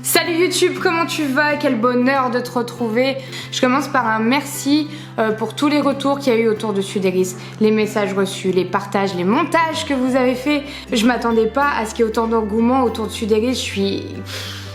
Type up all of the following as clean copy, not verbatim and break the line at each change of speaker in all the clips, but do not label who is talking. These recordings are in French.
Salut YouTube, comment tu vas? Quel bonheur de te retrouver. Je commence par un merci pour tous les retours qu'il y a eu autour de Suderis, les messages reçus, les partages, les montages que vous avez fait. Je m'attendais pas à ce qu'il y ait autant d'engouement autour de Suderis, je suis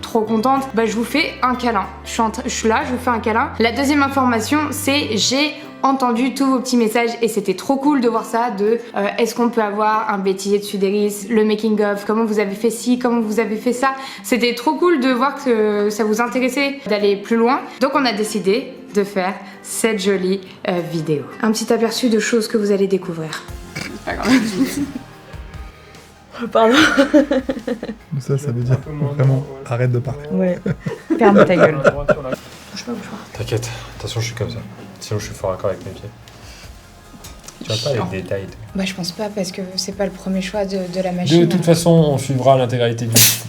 trop contente. Bah je vous fais un câlin, je suis là, je vous fais un câlin. La deuxième information c'est j'ai entendu tous vos petits messages et c'était trop cool de voir ça, de est-ce qu'on peut avoir un bêtisier de Suderis, le making of, comment vous avez fait ci, comment vous avez fait ça. C'était trop cool de voir que ça vous intéressait d'aller plus loin. Donc on a décidé de faire cette jolie vidéo. Un petit aperçu de choses que vous allez découvrir. C'est pas grave.
Pardon.
Ça veut dire vraiment arrête de parler.
Ouais. Ferme ta gueule.
Bouge pas.
T'inquiète, attention, je suis comme ça. Sinon, je suis fort raccord avec mes pieds. Tu vois pas les détails.
Bah, je pense pas parce que c'est pas le premier choix de la machine.
De toute façon, on suivra l'intégralité du site.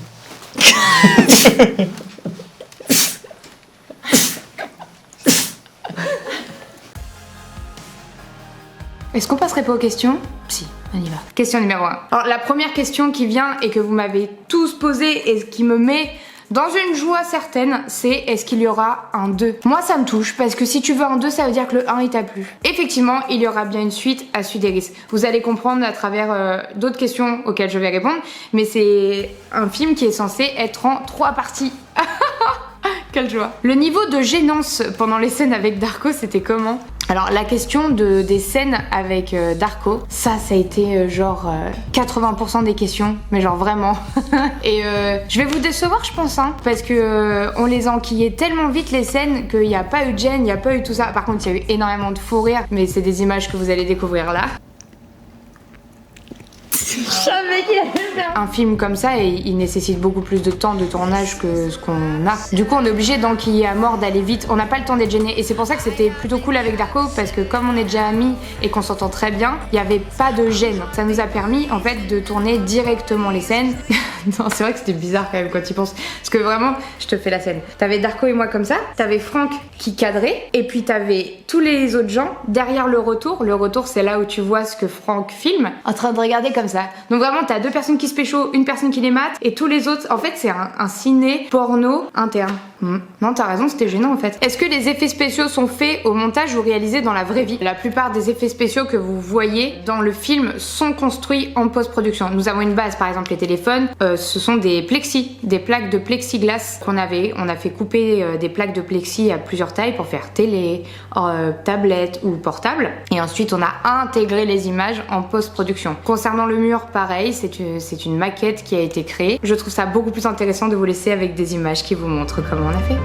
Est-ce qu'on passerait pas aux questions? Si, on y va. Question numéro 1. Alors la première question qui vient et que vous m'avez tous posée et qui me met dans une joie certaine, c'est est-ce qu'il y aura un 2? Moi ça me touche parce que si tu veux un 2 ça veut dire que le 1 il t'a plu. Effectivement il y aura bien une suite à Suderis. Vous allez comprendre à travers d'autres questions auxquelles je vais répondre, mais c'est un film qui est censé être en 3 parties. Quelle joie. Le niveau de gênance pendant les scènes avec Darko, c'était comment? Alors la question des scènes avec Darko, ça a été genre 80% des questions, mais genre vraiment. Et je vais vous décevoir je pense, hein, parce que on les a enquillées tellement vite les scènes qu'il n'y a pas eu de gêne, il n'y a pas eu tout ça. Par contre il y a eu énormément de fou rire, mais c'est des images que vous allez découvrir là. Un film comme ça, il nécessite beaucoup plus de temps de tournage que ce qu'on a. Du coup, on est obligé d'enquiller à mort, d'aller vite. On n'a pas le temps d'être gêné. Et c'est pour ça que c'était plutôt cool avec Darko, parce que comme on est déjà amis et qu'on s'entend très bien, il n'y avait pas de gêne. Ça nous a permis, en fait, de tourner directement les scènes. Non, c'est vrai que c'était bizarre quand même quand tu y penses. Parce que vraiment, je te fais la scène. T'avais Darko et moi comme ça, t'avais Franck qui cadrait, et puis t'avais tous les autres gens derrière le retour. Le retour, c'est là où tu vois ce que Franck filme, en train de regarder comme ça. Donc vraiment, t'as 2 personnes qui se pécho, une personne qui les mate, et tous les autres, en fait, c'est un ciné porno interne. Non, t'as raison, c'était gênant en fait. Est-ce que les effets spéciaux sont faits au montage ou réalisés dans la vraie vie? La plupart des effets spéciaux que vous voyez dans le film sont construits en post-production. Nous avons une base, par exemple les téléphones, ce sont des plexis, des plaques de plexiglas qu'on avait. On a fait couper des plaques de plexi à plusieurs tailles pour faire télé, tablette ou portable. Et ensuite on a intégré les images en post-production. Concernant le mur, pareil, c'est une maquette qui a été créée. Je trouve ça beaucoup plus intéressant de vous laisser avec des images qui vous montrent comment on a fait.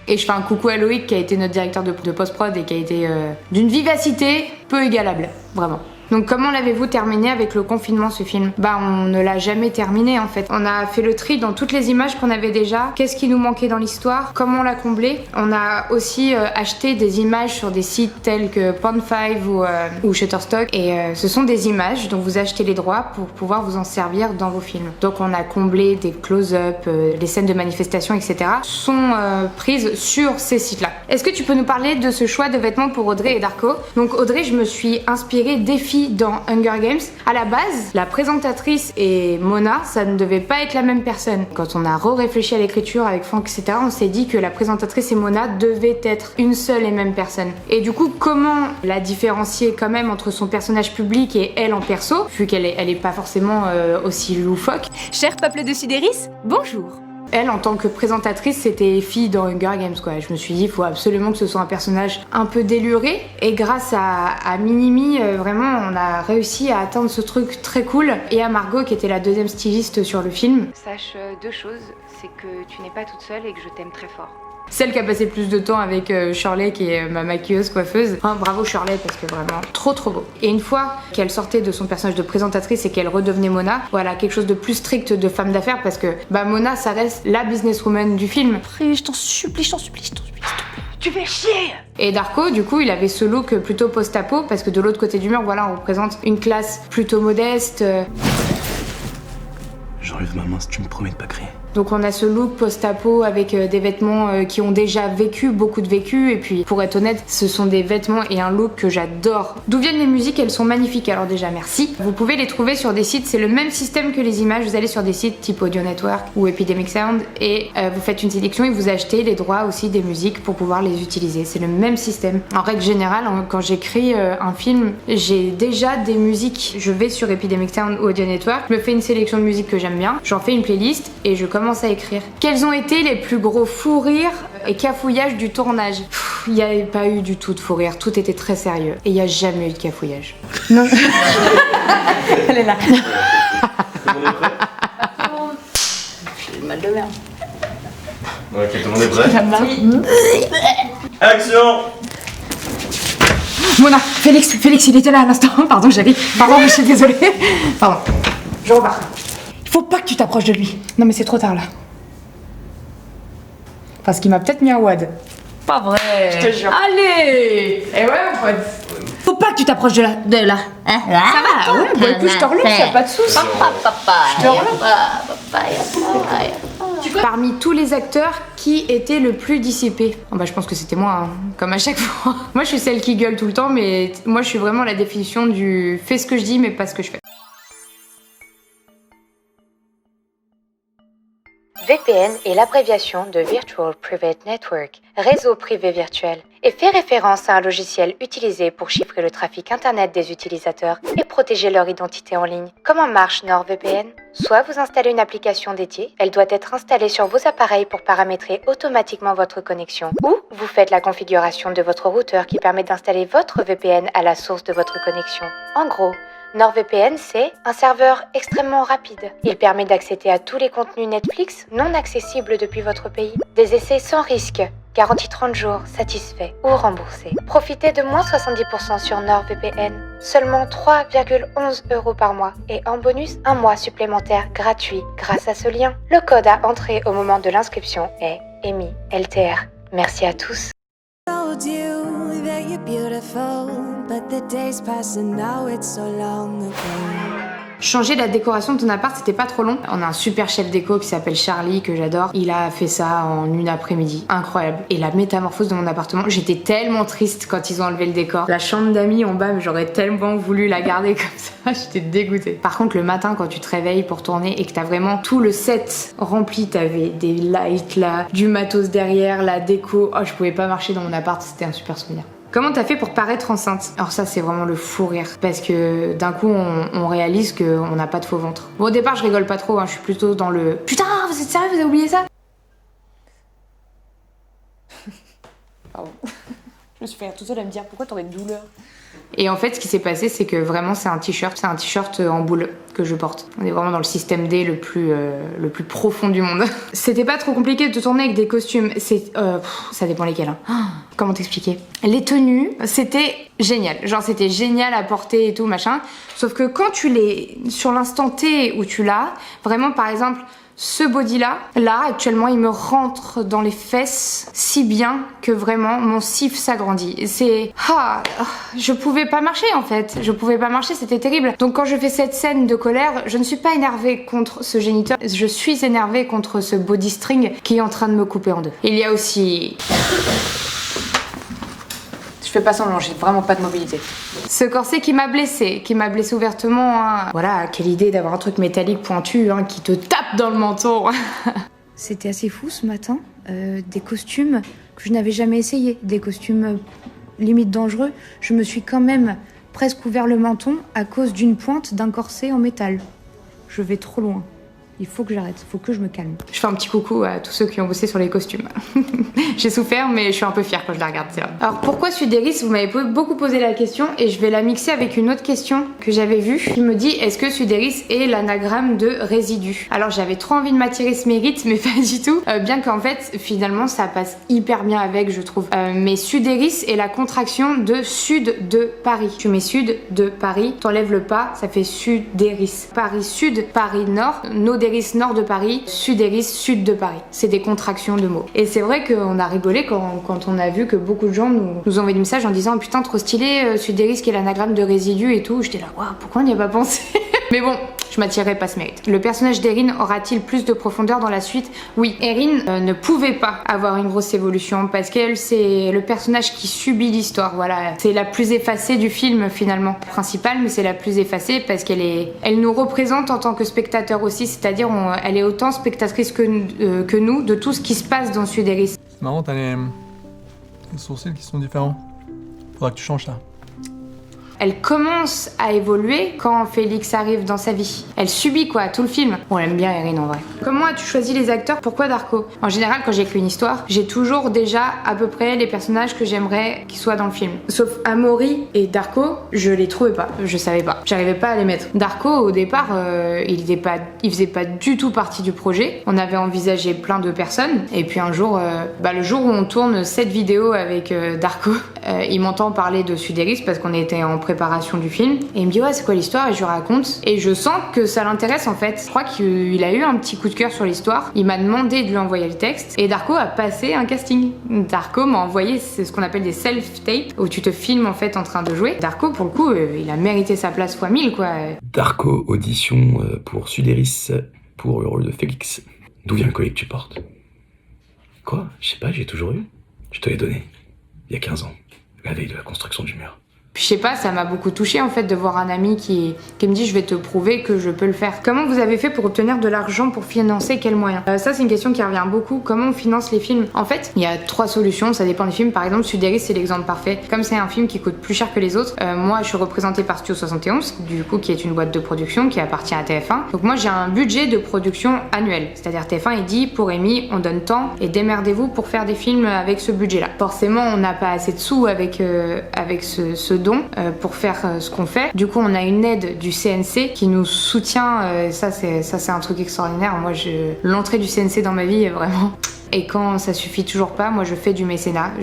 Et je fais un coucou à Loïc qui a été notre directeur de post-prod et qui a été d'une vivacité peu égalable, vraiment. Donc comment l'avez-vous terminé avec le confinement ce film? Bah on ne l'a jamais terminé en fait. On a fait le tri dans toutes les images qu'on avait déjà. Qu'est-ce qui nous manquait dans l'histoire? Comment on l'a comblé? On a aussi acheté des images sur des sites tels que Pond5 ou Shutterstock. Et ce sont des images dont vous achetez les droits pour pouvoir vous en servir dans vos films. Donc on a comblé des close-up, les scènes de manifestation, etc. sont prises sur ces sites-là. Est-ce que tu peux nous parler de ce choix de vêtements pour Audrey et Darko? Donc Audrey, je me suis inspirée des filles dans Hunger Games. À la base, la présentatrice et Mona, ça ne devait pas être la même personne. Quand on a réfléchi à l'écriture avec Franck, etc., on s'est dit que la présentatrice et Mona devaient être une seule et même personne. Et du coup, comment la différencier quand même entre son personnage public et elle en perso, vu qu'elle est pas forcément aussi loufoque.
Cher peuple de Suderis, bonjour.
Elle, en tant que présentatrice, c'était fille dans Hunger Games, quoi. Je me suis dit, il faut absolument que ce soit un personnage un peu déluré. Et grâce à Minimi, vraiment, on a réussi à atteindre ce truc très cool. Et à Margot, qui était la 2e styliste sur le film.
Sache 2 choses, c'est que tu n'es pas toute seule et que je t'aime très fort.
Celle qui a passé plus de temps avec Shirley, qui est ma maquilleuse coiffeuse. Enfin, bravo Shirley, parce que vraiment trop beau. Et une fois qu'elle sortait de son personnage de présentatrice et qu'elle redevenait Mona, voilà, quelque chose de plus strict de femme d'affaires, parce que bah Mona, ça reste la businesswoman du film.
Après, je t'en supplie, s'il te plaît.
Tu fais chier!
Et Darko, du coup, il avait ce look plutôt post-apo, parce que de l'autre côté du mur, voilà, on représente une classe plutôt modeste.
J'enlève ma main si tu me promets de pas crier.
Donc on a ce look post-apo avec des vêtements qui ont déjà vécu, beaucoup de vécu, et puis pour être honnête, ce sont des vêtements et un look que j'adore. D'où viennent les musiques? Elles sont magnifiques, alors déjà merci. Vous pouvez les trouver sur des sites, c'est le même système que les images, vous allez sur des sites type Audio Network ou Epidemic Sound et vous faites une sélection et vous achetez les droits aussi des musiques pour pouvoir les utiliser. C'est le même système. En règle générale, quand j'écris un film, j'ai déjà des musiques. Je vais sur Epidemic Sound ou Audio Network, je me fais une sélection de musique que j'aime bien, j'en fais une playlist et je commence à écrire. Quels ont été les plus gros fous rires et cafouillages du tournage? Il n'y avait pas eu du tout de fou rire, tout était très sérieux et il n'y a jamais eu de cafouillage. Non. Elle est là. J'ai le mal de merde.
Ok, tout le monde est prêt?
J'aime bien.
Action!
Mona, Félix, il était là à l'instant. Pardon, Pardon, je suis désolée. Pardon. Je repars. Il faut pas que tu t'approches de lui. Non, mais c'est trop tard là. Parce qu'il m'a peut-être mis un wad.
Pas vrai.
Je te jure.
Allez.
Et ouais, mon pote.
Faut pas que tu t'approches de là. Hein?
Ça va, ouais, bah écoute, je te relance, y'a pas de soucis. Je te relance. Parmi tous les acteurs, qui était le plus dissipé? Oh bah je pense que c'était moi, hein, comme à chaque fois. Moi je suis celle qui gueule tout le temps, mais moi je suis vraiment la définition du fais ce que je dis mais pas ce que je fais.
VPN est l'abréviation de Virtual Private Network, réseau privé virtuel, et fait référence à un logiciel utilisé pour chiffrer le trafic internet des utilisateurs et protéger leur identité en ligne. Comment marche NordVPN? Soit vous installez une application dédiée, elle doit être installée sur vos appareils pour paramétrer automatiquement votre connexion, ou vous faites la configuration de votre routeur qui permet d'installer votre VPN à la source de votre connexion. En gros, NordVPN, c'est un serveur extrêmement rapide. Il permet d'accéder à tous les contenus Netflix non accessibles depuis votre pays. Des essais sans risque, garantie 30 jours, satisfait ou remboursé. Profitez de moins 70% sur NordVPN, seulement 3,11 € par mois. Et en bonus, un mois supplémentaire gratuit grâce à ce lien. Le code à entrer au moment de l'inscription est EMI-LTR. Merci à tous.
Changer la décoration de ton appart, c'était pas trop long. On a un super chef déco qui s'appelle Charlie, que j'adore. Il a fait ça en une après-midi. Incroyable. Et la métamorphose de mon appartement, j'étais tellement triste quand ils ont enlevé le décor. La chambre d'amis en bas, j'aurais tellement voulu la garder comme ça. J'étais dégoûtée. Par contre, le matin, quand tu te réveilles pour tourner et que t'as vraiment tout le set rempli, t'avais des lights là, du matos derrière, la déco. Oh, je pouvais pas marcher dans mon appart, c'était un super souvenir. Comment t'as fait pour paraître enceinte? Alors ça c'est vraiment le fou rire parce que d'un coup on réalise qu'on n'a pas de faux ventre. Bon au départ je rigole pas trop, hein, je suis plutôt dans le putain vous êtes sérieux, vous avez oublié ça? Pardon. Je me suis fait rire toute seule à me dire pourquoi t'aurais une douleur. Et en fait ce qui s'est passé c'est que vraiment c'est un t-shirt en boule que je porte. On est vraiment dans le système D le plus profond du monde. C'était pas trop compliqué de tourner avec des costumes, ça dépend lesquels. Hein. Comment t'expliquer? Les tenues, c'était génial. Genre c'était génial à porter et tout machin. Sauf que quand tu l'es sur l'instant T où tu l'as, vraiment par exemple ce body là actuellement il me rentre dans les fesses si bien que vraiment mon sif s'agrandit. C'est je pouvais pas marcher en fait, c'était terrible. Donc quand je fais cette scène de colère, je ne suis pas énervée contre ce géniteur, je suis énervée contre ce body string qui est en train de me couper en deux. Il y a aussi... Je fais pas semblant, j'ai vraiment pas de mobilité. Ce corset qui m'a blessée ouvertement. Hein. Voilà, quelle idée d'avoir un truc métallique pointu hein, qui te tape dans le menton. C'était assez fou ce matin. Des costumes que je n'avais jamais essayé, des costumes limite dangereux. Je me suis quand même presque ouvert le menton à cause d'une pointe d'un corset en métal. Je vais trop loin. Il faut que j'arrête, il faut que je me calme. Je fais un petit coucou à tous ceux qui ont bossé sur les costumes. J'ai souffert, mais je suis un peu fière quand je la regarde, c'est vrai. Alors pourquoi Suderis? Vous m'avez beaucoup posé la question et je vais la mixer avec une autre question que j'avais vue. Il me dit, est-ce que Suderis est l'anagramme de résidu? Alors j'avais trop envie de m'attirer ce mérite, mais pas du tout. Bien qu'en fait, finalement, ça passe hyper bien avec, je trouve. Mais Suderis est la contraction de Sud de Paris. Tu mets Sud de Paris, t'enlèves le pas, ça fait Suderis. Paris Sud, Paris Nord, Noderis Nord de Paris, Suderis Sud de Paris. C'est des contractions de mots. Et c'est vrai qu'on a rigolé quand on a vu que beaucoup de gens nous envoyaient des messages en disant putain trop stylé, Suderis qui est l'anagramme de résidu et tout. J'étais là, waouh, pourquoi on n'y a pas pensé? Mais bon, je m'attirerai pas ce mérite. Le personnage d'Erin aura-t-il plus de profondeur dans la suite? Oui, Erin ne pouvait pas avoir une grosse évolution parce qu'elle, c'est le personnage qui subit l'histoire. Voilà, c'est la plus effacée du film finalement. Principale, mais c'est la plus effacée parce elle nous représente en tant que spectateur aussi, c'est-à-dire elle est autant spectatrice que nous de tout ce qui se passe dans Suderis.
C'est marrant, t'as les sourcils qui sont différents. Faudra que tu changes ça.
Elle commence à évoluer quand Félix arrive dans sa vie. Elle subit quoi, tout le film. On l'aime bien Erin en vrai. Comment as-tu choisi les acteurs? Pourquoi Darko? En général, quand j'écris une histoire, j'ai toujours déjà à peu près les personnages que j'aimerais qu'ils soient dans le film. Sauf Amaury et Darko, je les trouvais pas. Je savais pas. J'arrivais pas à les mettre. Darko, au départ, il faisait pas du tout partie du projet. On avait envisagé plein de personnes. Et puis un jour, le jour où on tourne cette vidéo avec Darko, il m'entend parler de Suderis parce qu'on était en préparation du film et il me dit ouais c'est quoi l'histoire et je lui raconte et je sens que ça l'intéresse en fait. Je crois qu'il a eu un petit coup de cœur sur l'histoire, il m'a demandé de lui envoyer le texte et Darko a passé un casting. Darko m'a envoyé ce qu'on appelle des self-tapes où tu te filmes en fait en train de jouer. Darko pour le coup il a mérité sa place fois 1000 quoi.
Darko audition pour Suderis pour le rôle de Félix. D'où vient le collier que tu portes? Quoi? Je sais pas, j'ai toujours eu. Je te l'ai donné il y a 15 ans, la veille de la construction du mur.
Je sais pas, ça m'a beaucoup touchée en fait de voir un ami qui me dit je vais te prouver que je peux le faire. Comment vous avez fait pour obtenir de l'argent pour financer quels moyens? Ça c'est une question qui revient beaucoup. Comment on finance les films? En fait, il y a 3 solutions, ça dépend des films. Par exemple, Suderis c'est l'exemple parfait. Comme c'est un film qui coûte plus cher que les autres, moi je suis représentée par Studio 71, du coup qui est une boîte de production qui appartient à TF1. Donc moi j'ai un budget de production annuel. C'est-à-dire TF1 il dit pour Amy on donne tant et démerdez-vous pour faire des films avec ce budget-là. Forcément on n'a pas assez de sous avec ce don pour faire ce qu'on fait. Du coup, on a une aide du CNC qui nous soutient. Ça, c'est un truc extraordinaire. Moi, l'entrée du CNC dans ma vie est vraiment... Et quand ça suffit toujours pas, moi je fais du mécénat.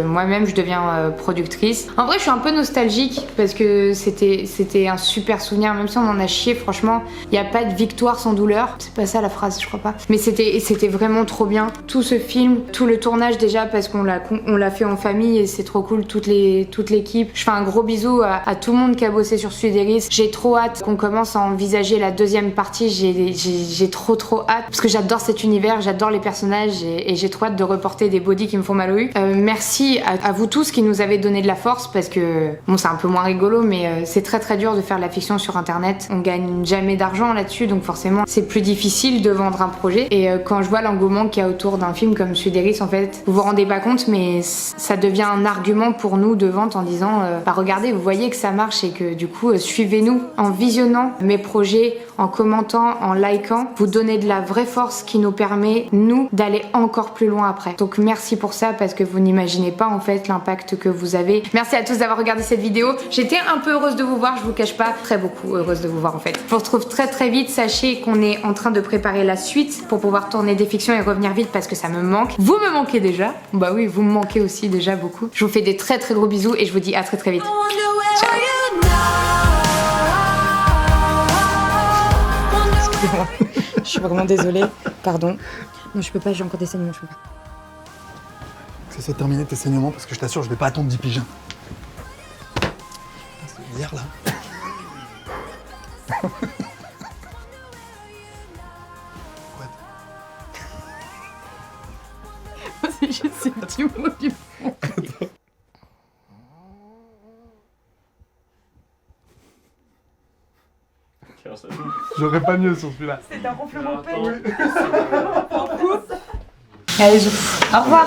Moi-même je deviens productrice. En vrai je suis un peu nostalgique parce que c'était un super souvenir. Même si on en a chié, franchement, il n'y a pas de victoire sans douleur. C'est pas ça la phrase, je crois pas. Mais c'était vraiment trop bien. Tout ce film, tout le tournage déjà parce qu'on l'a fait en famille et c'est trop cool. Toute l'équipe. Je fais un gros bisou à tout le monde qui a bossé sur Suderis. J'ai trop hâte qu'on commence à envisager la deuxième partie. J'ai trop hâte parce que j'adore cet univers, j'adore les personnages. Et j'ai trop hâte de reporter des bodies qui me font mal au cul. Merci à vous tous qui nous avez donné de la force parce que bon c'est un peu moins rigolo mais c'est très dur de faire de la fiction sur internet. On gagne jamais d'argent là-dessus donc forcément c'est plus difficile de vendre un projet et quand je vois l'engouement qu'il y a autour d'un film comme Suderis en fait vous vous rendez pas compte mais ça devient un argument pour nous de vente en disant regardez vous voyez que ça marche et que du coup suivez-nous en visionnant mes projets, en commentant, en likant, vous donnez de la vraie force qui nous permet nous d'aller encore plus loin après. Donc merci pour ça parce que vous n'imaginez pas en fait l'impact que vous avez. Merci à tous d'avoir regardé cette vidéo. J'étais un peu heureuse de vous voir, je vous cache pas, très beaucoup heureuse de vous voir en fait. Je vous retrouve très vite, sachez qu'on est en train de préparer la suite pour pouvoir tourner des fictions et revenir vite parce que ça me manque. Vous me manquez déjà, bah oui vous me manquez aussi déjà beaucoup. Je vous fais des très gros bisous et je vous dis à très vite. Ciao. Excusez-moi, je suis vraiment désolée, pardon. Non, je peux pas, j'ai encore des saignements, je peux pas.
Que ça soit terminé tes saignements parce que je t'assure, je vais pas attendre 10 pigeons. C'est hier là.
C'est juste ces petits mots du fond.
J'aurais pas mieux sur celui-là.
C'est un ronflement paix.
Oui.
Allez, au revoir.